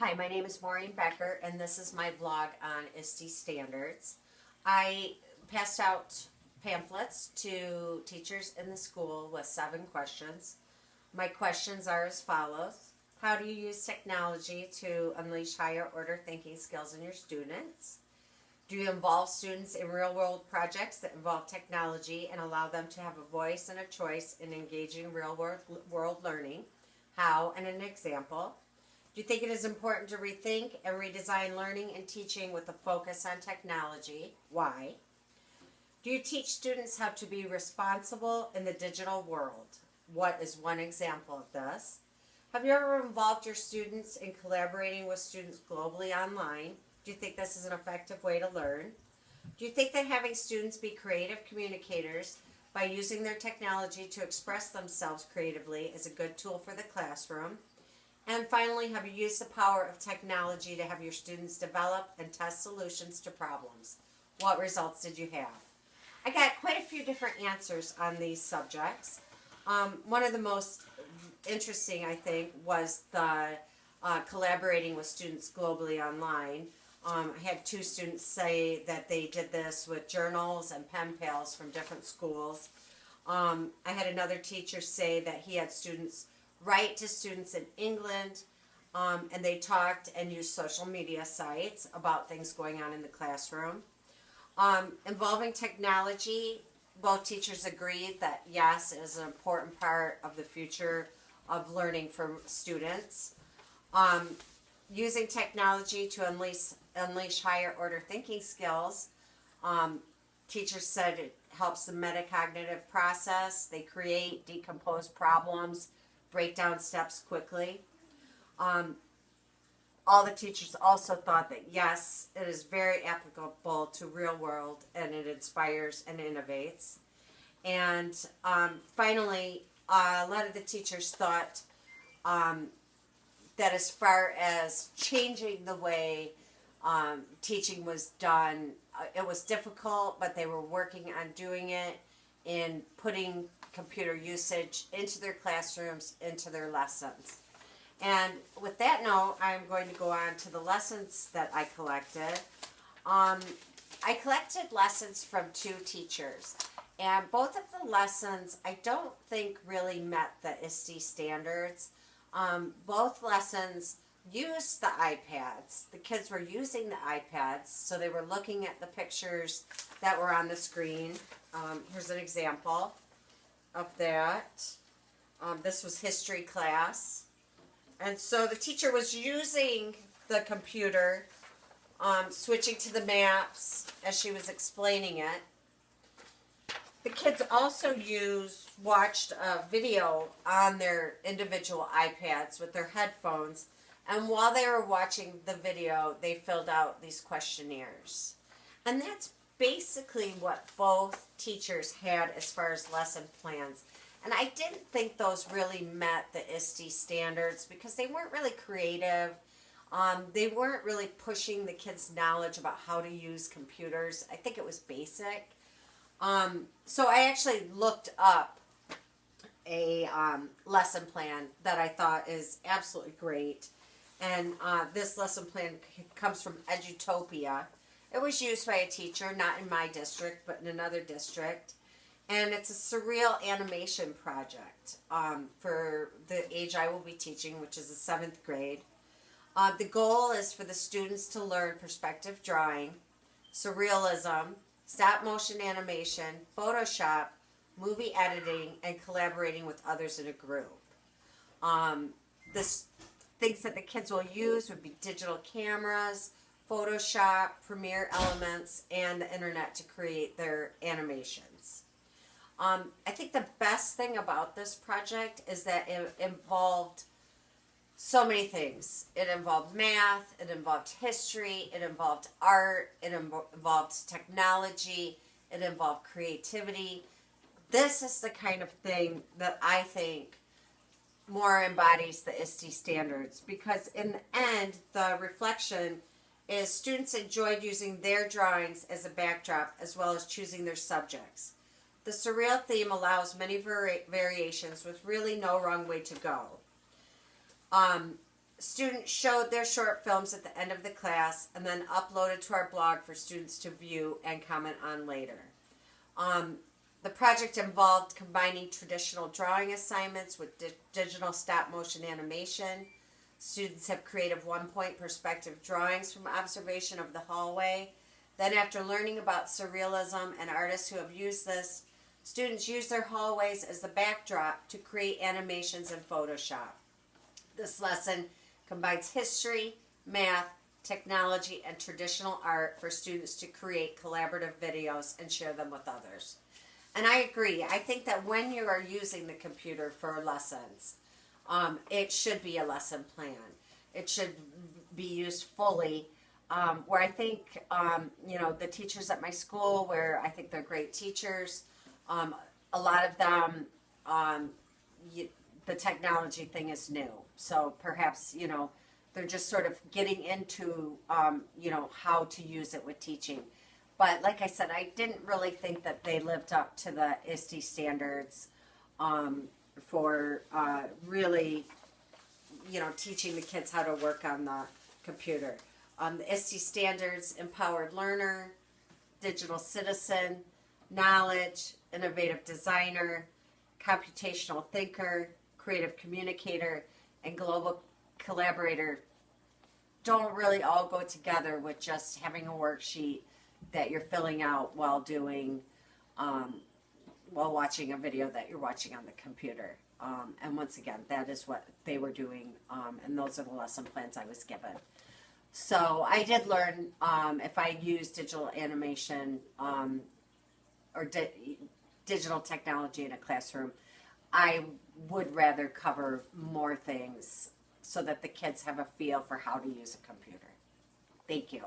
Hi, my name is Maureen Becker, and this is my vlog on ISTE standards. I passed out pamphlets to teachers in the school with 7 questions. My questions are as follows. How do you use technology to unleash higher order thinking skills in your students? Do you involve students in real-world projects that involve technology and allow them to have a voice and a choice in engaging real-world learning? How, and an example. Do you think it is important to rethink and redesign learning and teaching with a focus on technology? Why? Do you teach students how to be responsible in the digital world? What is one example of this? Have you ever involved your students in collaborating with students globally online? Do you think this is an effective way to learn? Do you think that having students be creative communicators by using their technology to express themselves creatively is a good tool for the classroom? And finally, have you used the power of technology to have your students develop and test solutions to problems? What results did you have? I got quite a few different answers on these subjects. One of the most interesting, I think, was the collaborating with students globally online. I had 2 students say that they did this with journals and pen pals from different schools. I had another teacher say that he had students write to students in England, and they talked and used social media sites about things going on in the classroom. Involving technology, both teachers agreed that yes, it is an important part of the future of learning for students. Using technology to unleash higher order thinking skills, teachers said it helps the metacognitive process. They create, decompose problems, break down steps quickly. All the teachers also thought that yes, it is very applicable to real world and it inspires and innovates. And finally, a lot of the teachers thought that as far as changing the way teaching was done, it was difficult, but they were working on doing it in putting computer usage into their classrooms, into their lessons. And with that note, I'm going to go on to the lessons that I collected. I collected lessons from 2 teachers, and both of the lessons I don't think really met the ISTE standards. Both lessons used the iPads. The kids were using the iPads, so they were looking at the pictures that were on the screen. Here's an example of that. This was history class. And so the teacher was using the computer, switching to the maps as she was explaining it. The kids also watched a video on their individual iPads with their headphones, and while they were watching the video, they filled out these questionnaires. And that's basically what both teachers had as far as lesson plans. And I didn't think those really met the ISTE standards because they weren't really creative. They weren't really pushing the kids' knowledge about how to use computers. I think it was basic. So I actually looked up a lesson plan that I thought is absolutely great. And this lesson plan comes from Edutopia. It was used by a teacher, not in my district, but in another district. And it's a surreal animation project for the age I will be teaching, which is the 7th grade. The goal is for the students to learn perspective drawing, surrealism, stop motion animation, Photoshop, movie editing, and collaborating with others in a group. Things that the kids will use would be digital cameras, Photoshop, Premiere Elements, and the internet to create their animations. I think the best thing about this project is that it involved so many things. It involved math, it involved history, it involved art, it involved technology, it involved creativity. This is the kind of thing that I think more embodies the ISTE standards, because in the end, the reflection is students enjoyed using their drawings as a backdrop as well as choosing their subjects. The surreal theme allows many variations with really no wrong way to go. Students showed their short films at the end of the class and then uploaded to our blog for students to view and comment on later. The project involved combining traditional drawing assignments with digital stop motion animation. Students have created 1-point perspective drawings from observation of the hallway. Then, after learning about surrealism and artists who have used this, students use their hallways as the backdrop to create animations in Photoshop. This lesson combines history, math, technology, and traditional art for students to create collaborative videos and share them with others. And I agree. I think that when you are using the computer for lessons, it should be a lesson plan. It should be used fully. Where I think, the teachers at my school, where I think they're great teachers, a lot of them, the technology thing is new. So perhaps, they're just sort of getting into, how to use it with teaching. But like I said, I didn't really think that they lived up to the ISTE standards for really, teaching the kids how to work on the computer. The ISTE standards: empowered learner, digital citizen, knowledge, innovative designer, computational thinker, creative communicator, and global collaborator don't really all go together with just having a worksheet that you're filling out while doing, while watching a video that you're watching on the computer. And once again, that is what they were doing, and those are the lesson plans I was given. So I did learn, if I use digital animation or digital technology in a classroom, I would rather cover more things so that the kids have a feel for how to use a computer. Thank you.